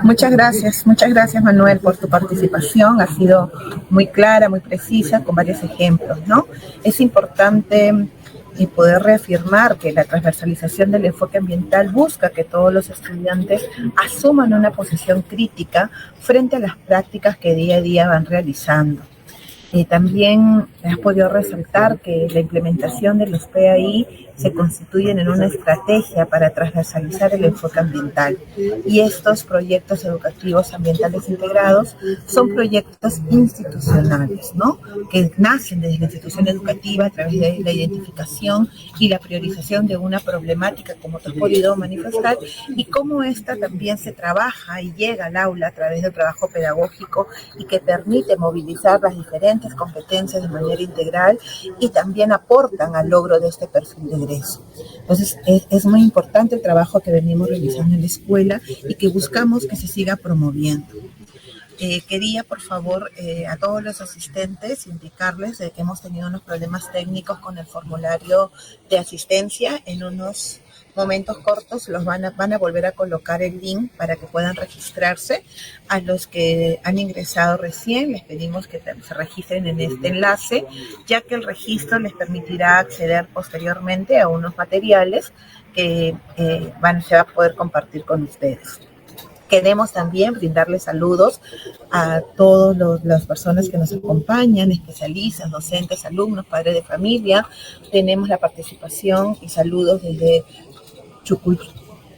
Muchas gracias Manuel por tu participación, ha sido muy clara, muy precisa, con varios ejemplos, ¿no? Es importante poder reafirmar que la transversalización del enfoque ambiental busca que todos los estudiantes asuman una posición crítica frente a las prácticas que día a día van realizando. También has podido resaltar que la implementación de los PAI se constituyen en una estrategia para transversalizar el enfoque ambiental. Y estos proyectos educativos ambientales integrados son proyectos institucionales, ¿no? Que nacen desde la institución educativa a través de la identificación y la priorización de una problemática, como te has podido manifestar, y cómo esta también se trabaja y llega al aula a través del trabajo pedagógico y que permite movilizar las diferentes competencias de manera integral y también aportan al logro de este perfil de egreso. Entonces, es muy importante el trabajo que venimos realizando en la escuela y que buscamos que se siga promoviendo. Quería, por favor, a todos los asistentes indicarles de que hemos tenido unos problemas técnicos con el formulario de asistencia. En unos momentos cortos los van a volver a colocar el link para que puedan registrarse. A los que han ingresado recién les pedimos que se registren en este enlace, ya que el registro les permitirá acceder posteriormente a unos materiales que se va a poder compartir con ustedes. Queremos también brindarles saludos a todas las personas que nos acompañan, especialistas, docentes, alumnos, padres de familia. Tenemos la participación y saludos desde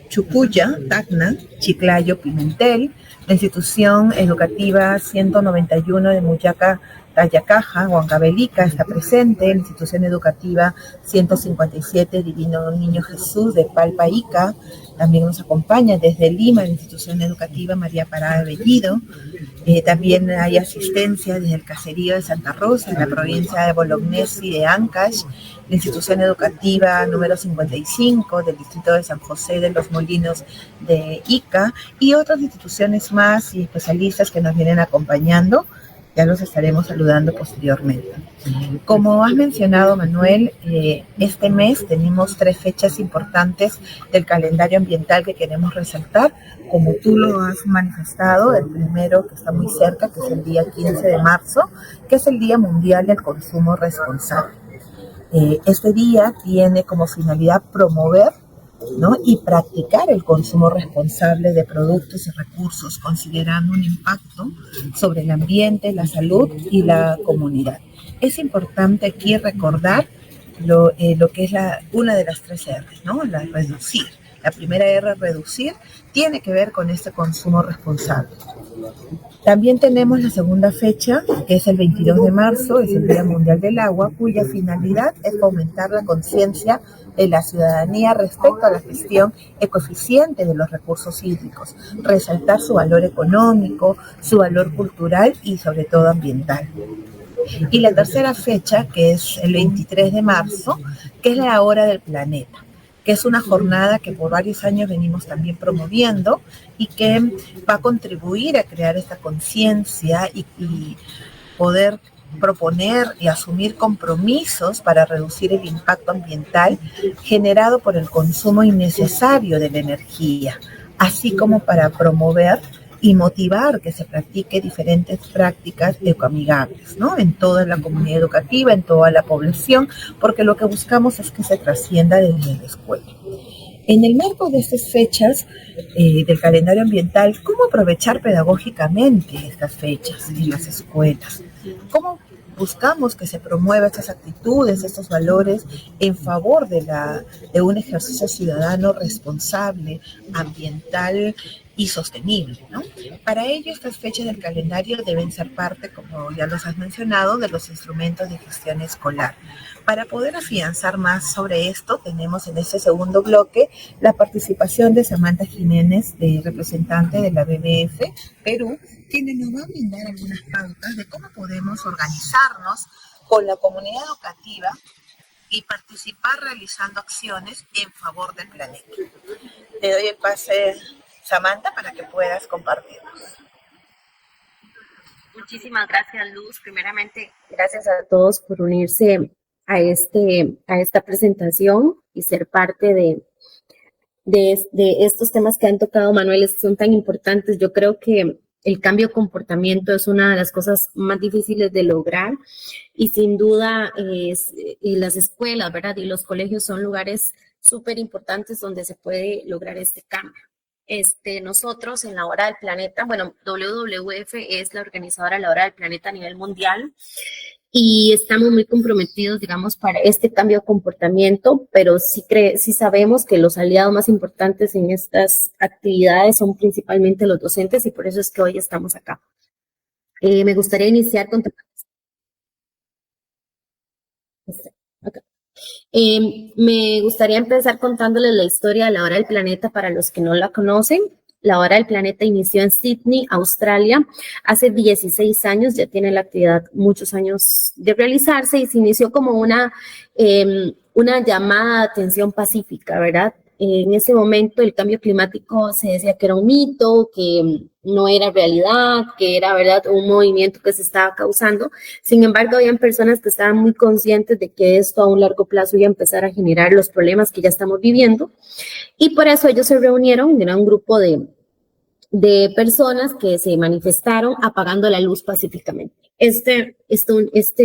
Chucuya, Tacna, Chiclayo, Pimentel, la institución educativa 191 de Muyaca, Tayacaja, Huancavelica está presente, la institución educativa 157 Divino Niño Jesús de Palpa Ica, también nos acompaña desde Lima la institución educativa María Parada Bellido, también hay asistencia desde el caserío de Santa Rosa, en la provincia de Bolognesi de Ancash, la institución educativa número 55 del distrito de San José de los Molinos de Ica y otras instituciones más y especialistas que nos vienen acompañando. Ya los estaremos saludando posteriormente. Como has mencionado, Manuel, este mes tenemos 3 fechas importantes del calendario ambiental que queremos resaltar. Como tú lo has manifestado, el primero que está muy cerca, que es el día 15 de marzo, que es el Día Mundial del Consumo Responsable. Este día tiene como finalidad promover, ¿no?, y practicar el consumo responsable de productos y recursos, considerando un impacto sobre el ambiente, la salud y la comunidad. Es importante aquí recordar lo que es una de las 3 R, ¿no? La reducir. La primera R, reducir, tiene que ver con este consumo responsable. También tenemos la segunda fecha, que es el 22 de marzo, es el Día Mundial del Agua, cuya finalidad es fomentar la conciencia de la ciudadanía respecto a la gestión ecoeficiente de los recursos hídricos, resaltar su valor económico, su valor cultural y sobre todo ambiental. Y la tercera fecha, que es el 23 de marzo, que es la Hora del Planeta, que es una jornada que por varios años venimos también promoviendo y que va a contribuir a crear esta conciencia y poder proponer y asumir compromisos para reducir el impacto ambiental generado por el consumo innecesario de la energía, así como para promover y motivar que se practique diferentes prácticas ecoamigables, ¿no?, en toda la comunidad educativa, en toda la población, porque lo que buscamos es que se trascienda desde la escuela. En el marco de estas fechas del calendario ambiental, ¿cómo aprovechar pedagógicamente estas fechas en las escuelas? ¿Cómo buscamos que se promuevan estas actitudes, estos valores en favor de un ejercicio ciudadano responsable, ambiental y sostenible, ¿no? Para ello, estas fechas del calendario deben ser parte, como ya los has mencionado, de los instrumentos de gestión escolar. Para poder afianzar más sobre esto, tenemos en este segundo bloque la participación de Samantha Jiménez, representante de la BBF Perú, quien nos va a brindar algunas pautas de cómo podemos organizarnos con la comunidad educativa y participar realizando acciones en favor del planeta. Te doy el pase, Samantha, para que puedas compartirnos. Muchísimas gracias, Luz. Primeramente, gracias a todos por unirse a esta presentación y ser parte de estos temas que han tocado, Manuel, son tan importantes. Yo creo que el cambio de comportamiento es una de las cosas más difíciles de lograr y sin duda las escuelas, ¿verdad? Y los colegios son lugares súper importantes donde se puede lograr este cambio. Nosotros en la Hora del Planeta, bueno, WWF es la organizadora de la Hora del Planeta a nivel mundial y estamos muy comprometidos, digamos, para este cambio de comportamiento, pero sí sabemos que los aliados más importantes en estas actividades son principalmente los docentes y por eso es que hoy estamos acá. Me gustaría iniciar con... me gustaría empezar contándoles la historia de la Hora del Planeta para los que no la conocen. La Hora del Planeta inició en Sydney, Australia, hace 16 años, ya tiene la actividad muchos años de realizarse y se inició como una llamada de atención pacífica, ¿verdad? En ese momento el cambio climático se decía que era un mito, que no era realidad, que era, ¿verdad?, un movimiento que se estaba causando. Sin embargo, habían personas que estaban muy conscientes de que esto a un largo plazo iba a empezar a generar los problemas que ya estamos viviendo. Y por eso ellos se reunieron, era un grupo de personas que se manifestaron apagando la luz pacíficamente. Este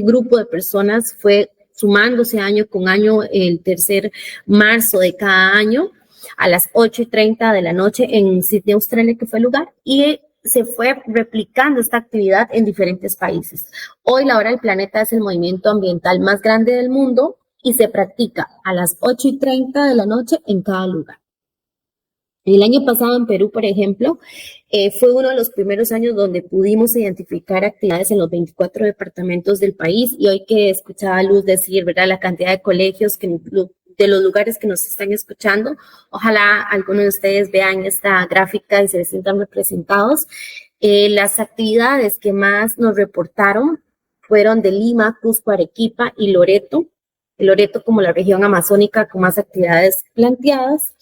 grupo de personas fue sumándose año con año el tercer marzo de cada año a las 8:30 de la noche en Sydney, Australia, que fue el lugar, y se fue replicando esta actividad en diferentes países. Hoy la Hora del Planeta es el movimiento ambiental más grande del mundo y se practica a las 8:30 de la noche en cada lugar. El año pasado en Perú, por ejemplo, fue uno de los primeros años donde pudimos identificar actividades en los 24 departamentos del país y hoy que escuchaba a Luz decir, ¿verdad?, la cantidad de colegios de los lugares que nos están escuchando, ojalá algunos de ustedes vean esta gráfica y se sientan representados. Las actividades que más nos reportaron fueron de Lima, Cusco, Arequipa y Loreto. Loreto como la región amazónica con más actividades planteadas.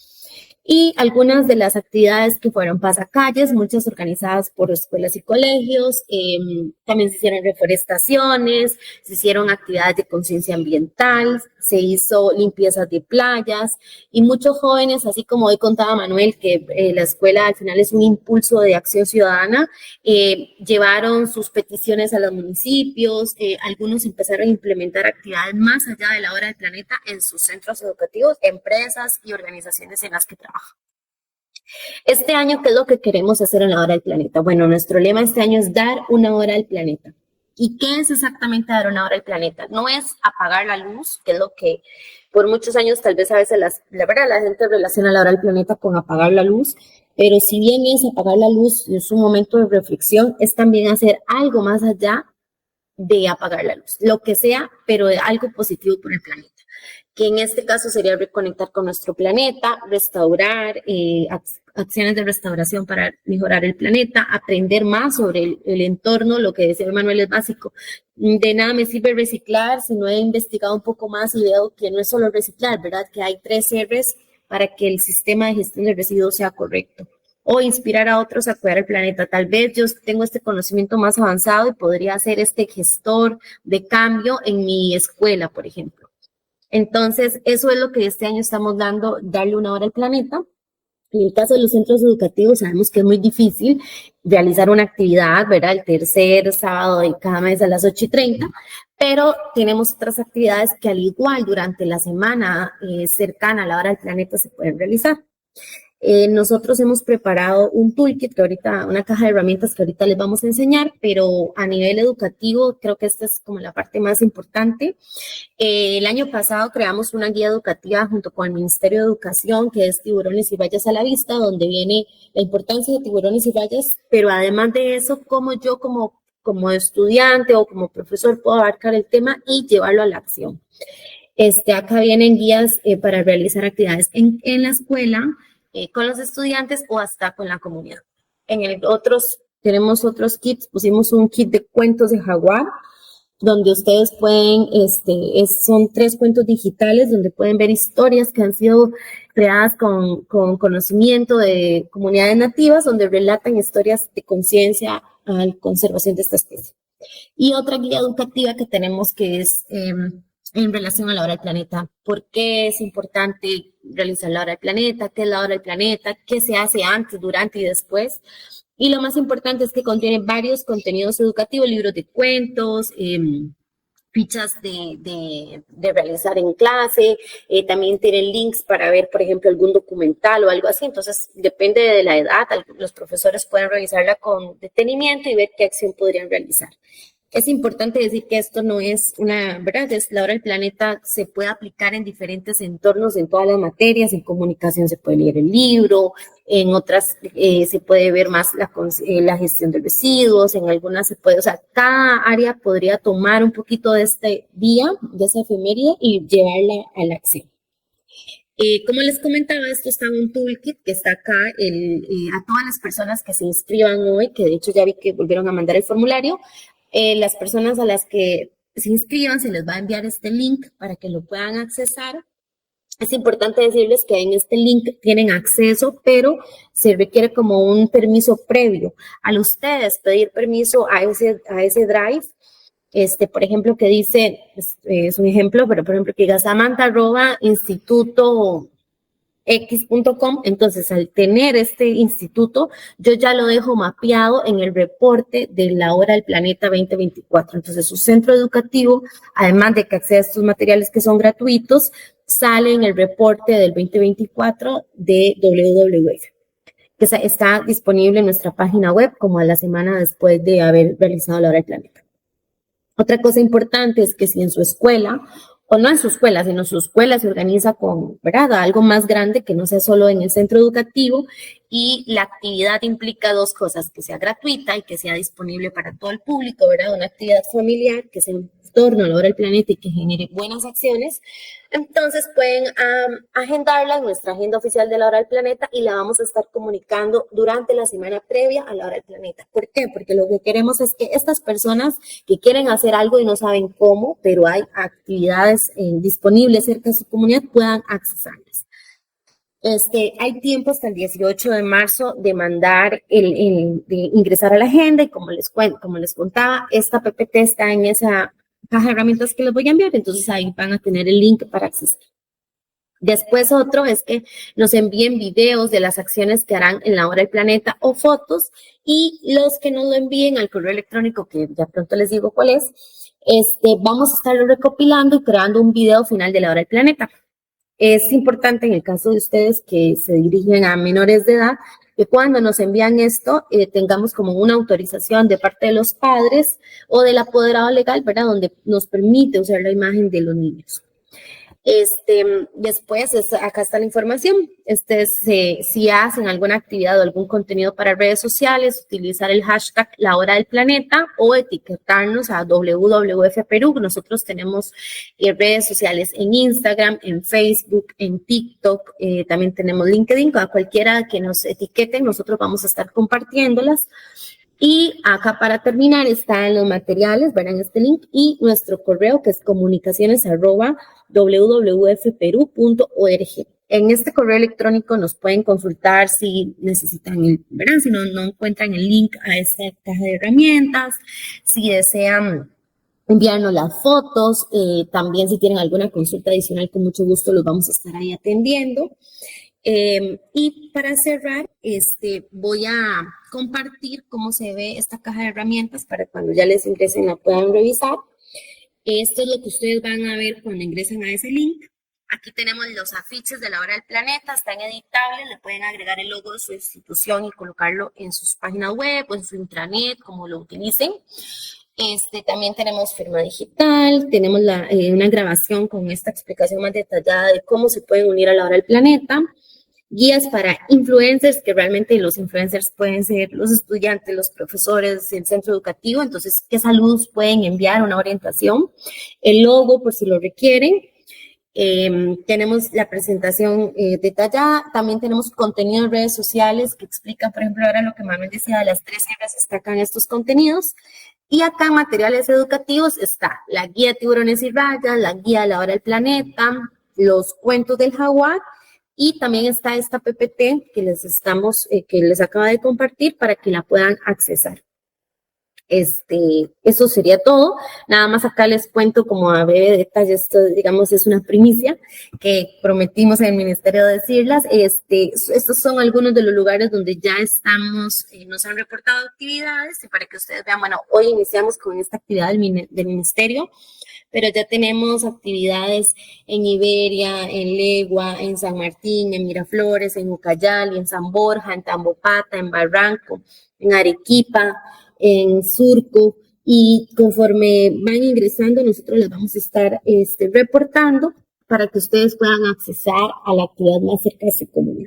Y algunas de las actividades que fueron pasacalles, muchas organizadas por escuelas y colegios, también se hicieron reforestaciones, se hicieron actividades de conciencia ambiental, se hizo limpiezas de playas y muchos jóvenes, así como hoy contaba Manuel, que la escuela al final es un impulso de acción ciudadana, llevaron sus peticiones a los municipios, algunos empezaron a implementar actividades más allá de la Hora del Planeta en sus centros educativos, empresas y organizaciones en las que trabajan. Este año, ¿qué es lo que queremos hacer en la Hora del Planeta? Bueno, nuestro lema este año es dar una hora al planeta. ¿Y qué es exactamente dar una hora al planeta? No es apagar la luz, que es lo que por muchos años tal vez a veces la gente relaciona la hora del planeta con apagar la luz, pero si bien es apagar la luz y es un momento de reflexión, es también hacer algo más allá de apagar la luz, lo que sea, pero de algo positivo por el planeta, que en este caso sería reconectar con nuestro planeta, restaurar, acciones de restauración para mejorar el planeta, aprender más sobre el entorno, lo que decía Manuel es básico. De nada me sirve reciclar si no he investigado un poco más y veo que no es solo reciclar, ¿verdad? Que hay 3 R's para que el sistema de gestión de residuos sea correcto. O inspirar a otros a cuidar el planeta. Tal vez yo tengo este conocimiento más avanzado y podría ser este gestor de cambio en mi escuela, por ejemplo. Entonces, eso es lo que este año estamos darle una hora al planeta. En el caso de los centros educativos, sabemos que es muy difícil realizar una actividad, ¿verdad?, el tercer sábado de cada mes a las 8:30, pero tenemos otras actividades que al igual durante la semana cercana a la hora del planeta se pueden realizar. Nosotros hemos preparado un toolkit que ahorita, una caja de herramientas que ahorita les vamos a enseñar, pero a nivel educativo creo que esta es como la parte más importante. El año pasado creamos una guía educativa junto con el Ministerio de Educación, que es Tiburones y Rayas a la Vista, donde viene la importancia de tiburones y rayas, pero además de eso, cómo yo como estudiante o como profesor puedo abarcar el tema y llevarlo a la acción. Acá vienen guías para realizar actividades en la escuela, con los estudiantes o hasta con la comunidad. Tenemos otros kits, pusimos un kit de cuentos de jaguar, donde ustedes pueden, son 3 cuentos digitales donde pueden ver historias que han sido creadas con conocimiento de comunidades nativas, donde relatan historias de conciencia a la conservación de esta especie. Y otra guía educativa que tenemos que es en relación a la hora del planeta. ¿Por qué es importante realizar la hora del planeta? ¿Qué es la hora del planeta? ¿Qué se hace antes, durante y después? Y lo más importante es que contiene varios contenidos educativos, libros de cuentos, fichas de realizar en clase, también tienen links para ver, por ejemplo, algún documental o algo así. Entonces, depende de la edad, los profesores pueden revisarla con detenimiento y ver qué acción podrían realizar. Es importante decir que esto no es ¿verdad? Es la hora del planeta, se puede aplicar en diferentes entornos, en todas las materias. En comunicación se puede leer el libro, en otras se puede ver más la gestión de residuos, en algunas se puede, o sea, cada área podría tomar un poquito de este día, de esa efeméride y llevarla a la acción. Como les comentaba, esto está en un toolkit que está acá a todas las personas que se inscriban hoy, que de hecho ya vi que volvieron a mandar el formulario. Las personas a las que se inscriban se les va a enviar este link para que lo puedan accesar. Es importante decirles que en este link tienen acceso, pero se requiere como un permiso previo. Al ustedes pedir permiso a ese drive, por ejemplo, que dice, es un ejemplo, pero por ejemplo que diga Samantha@instituto x.com, entonces al tener este instituto, yo ya lo dejo mapeado en el reporte de la hora del planeta 2024. Entonces su centro educativo, además de que accede a estos materiales que son gratuitos, sale en el reporte del 2024 de WWF, que está disponible en nuestra página web como a la semana después de haber realizado la hora del planeta. Otra cosa importante es que si en su escuela, o no en su escuela, sino su escuela se organiza con, ¿verdad?, algo más grande que no sea solo en el centro educativo, y la actividad implica 2 cosas: que sea gratuita y que sea disponible para todo el público, ¿verdad? Una actividad familiar que sea en torno a la hora del planeta y que genere buenas acciones. Entonces pueden agendarla en nuestra agenda oficial de la hora del planeta y la vamos a estar comunicando durante la semana previa a la hora del planeta. ¿Por qué? Porque lo que queremos es que estas personas que quieren hacer algo y no saben cómo, pero hay actividades disponibles cerca de su comunidad, puedan accesarlas. Hay tiempo hasta el 18 de marzo de mandar, de ingresar a la agenda, y como les contaba, esta PPT está en esa caja de herramientas que les voy a enviar, entonces ahí van a tener el link para acceder. Después otro es que nos envíen videos de las acciones que harán en la hora del planeta o fotos, y los que nos lo envíen al correo electrónico, que ya pronto les digo cuál es, vamos a estarlo recopilando y creando un video final de la hora del planeta. Es importante en el caso de ustedes que se dirigen a menores de edad, que cuando nos envían esto tengamos como una autorización de parte de los padres o del apoderado legal, ¿verdad?, donde nos permite usar la imagen de los niños. Después, acá está la información. Si hacen alguna actividad o algún contenido para redes sociales, utilizar el hashtag La Hora del Planeta o etiquetarnos a WWF Perú. Nosotros tenemos redes sociales en Instagram, en Facebook, en TikTok, también tenemos LinkedIn. A cualquiera que nos etiqueten, nosotros vamos a estar compartiéndolas. Y acá, para terminar, están los materiales, verán este link, y nuestro correo, que es comunicaciones@wwfperu.org. En este correo electrónico nos pueden consultar si necesitan, verán, si no encuentran el link a esta caja de herramientas, si desean enviarnos las fotos, también si tienen alguna consulta adicional, con mucho gusto los vamos a estar ahí atendiendo. Y para cerrar, voy a compartir cómo se ve esta caja de herramientas para cuando ya les ingresen la puedan revisar. Esto es lo que ustedes van a ver cuando ingresan a ese link. Aquí tenemos los afiches de la Hora del Planeta, están editables, le pueden agregar el logo de su institución y colocarlo en sus páginas web o en su intranet, como lo utilicen. También tenemos firma digital, tenemos una grabación con esta explicación más detallada de cómo se pueden unir a la Hora del Planeta, guías para influencers, que realmente los influencers pueden ser los estudiantes, los profesores, el centro educativo, entonces qué saludos pueden enviar, una orientación, el logo por si lo requieren. Tenemos la presentación detallada, también tenemos contenido en redes sociales que explica, por ejemplo, ahora lo que Manuel decía, de las 3 R's destacan estos contenidos. Y acá en materiales educativos está la guía Tiburones y Rayas, la guía de la Hora del Planeta, los cuentos del jaguar, y también está esta PPT que les acabo de compartir para que la puedan accesar. Eso sería todo. Nada más acá les cuento como a breve detalle, esto digamos es una primicia que prometimos en el ministerio decirlas. Estos son algunos de los lugares donde ya estamos, nos han reportado actividades, y para que ustedes vean, bueno, hoy iniciamos con esta actividad del ministerio, pero ya tenemos actividades en Iberia, en Legua, en San Martín, en Miraflores, en Ucayali, en San Borja, en Tambopata, en Barranco, en Arequipa, en Surco, y conforme van ingresando nosotros les vamos a estar reportando para que ustedes puedan accesar a la actividad más cerca de su comunidad.